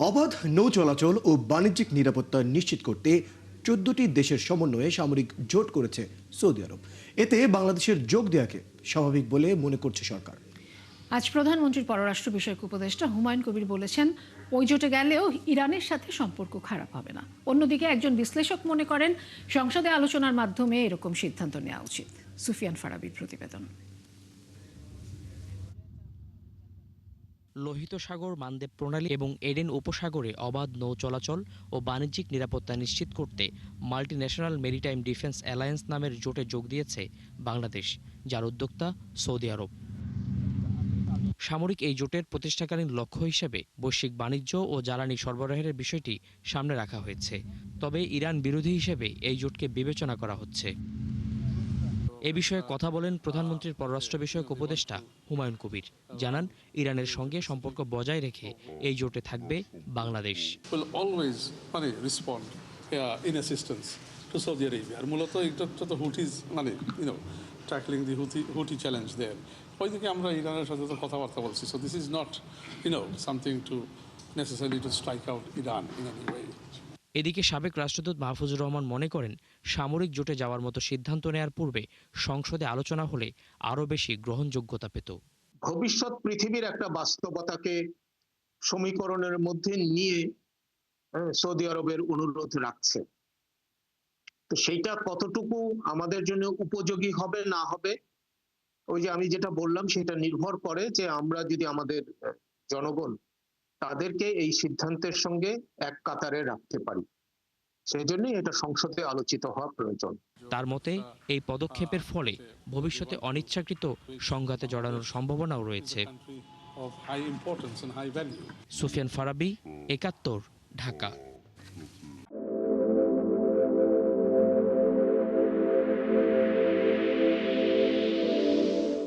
অবাধ নৌ চলাচল ও বাণিজ্যিক নিরাপত্তা নিশ্চিত করতে 14টি দেশের সমন্বয়ে সামরিক জোট করেছে সৌদি আরব। এতে বাংলাদেশের যোগ দেওয়াকে স্বাভাবিক বলে মনে করছে সরকার। আজ প্রধানমন্ত্রীর পররাষ্ট্র বিষয়ক উপদেষ্টা হুমায়ুন কবির বলেছেন, ওই জোটে গেলেও ইরানের সাথে সম্পর্ক খারাপ হবে না। অন্যদিকে একজন বিশ্লেষক মনে করেন, সংসদে আলোচনার মাধ্যমে এরকম সিদ্ধান্ত নেওয়া উচিত। সুফিয়ান ফারাবির প্রতিবেদন। লোহিত সাগর, মানদেব প্রণালী এবং এডেন উপসাগরে অবাধ নৌ চলাচল ও বাণিজ্যিক নিরাপত্তা নিশ্চিত করতে মাল্টিন্যাশনাল মেরিটাইম ডিফেন্স অ্যালায়েন্স নামের জোটে যোগ দিয়েছে বাংলাদেশ, যার উদ্যোক্তা সৌদি আরব। সামরিক এই জোটের প্রতিষ্ঠাকালীন লক্ষ্য হিসেবে বৈশ্বিক বাণিজ্য ও জ্বালানি সরবরাহের বিষয়টি সামনে রাখা হয়েছে। তবে ইরান বিরোধী হিসেবে এই জোটকে বিবেচনা করা হচ্ছে। এ বিষয়ে কথা বলেন প্রধানমন্ত্রীর পররাষ্ট্র বিষয়ক উপদেষ্টা হুমায়ুন কবির। জানান, ইরানের সঙ্গে সম্পর্ক বজায় রেখে এই জোটে থাকবে বাংলাদেশ। মূলত এটা তো হুটিজ ট্যাকলিং দি হুটি চ্যালেঞ্জ দেয়ার। ওইদিকে আমরা ইরানের সাথে তো কথাবার্তা বলছি। So this is not something to necessary to strike out Iran in any way. এদিকে সাবেক রাষ্ট্রদূত মাহফুজুর রহমান মনে করেন, সামরিক জোটে যাওয়ার মতো সিদ্ধান্ত নেয়ার পূর্বে সংসদে আলোচনা হলে আরও বেশি গ্রহণযোগ্যতা পেত। ভবিষ্যৎ পৃথিবীর একটা বাস্তবতাকে সমীকরণের মধ্যে নিয়ে সৌদি আরবের অনুরোধ রাখছে। তো সেইটা কতটুকু আমাদের জন্য উপযোগী হবে না হবে, ওই যে আমি যেটা বললাম, সেটা নির্ভর করে যে আমরা যদি আমাদের জনগণ তাদেরকে এই সিদ্ধান্তের সঙ্গে এক কাতারে রাখতে পারি। সেই জন্যই এটা সংসদে আলোচিত হওয়া প্রয়োজন। তার মতে, এই পদক্ষেপের ফলে ভবিষ্যতে অনিচ্ছাকৃত সংঘাতে জড়ানোর সম্ভাবনাও রয়েছে। Of high importance and high value. Sufian Farabi, একাত্তর, ঢাকা।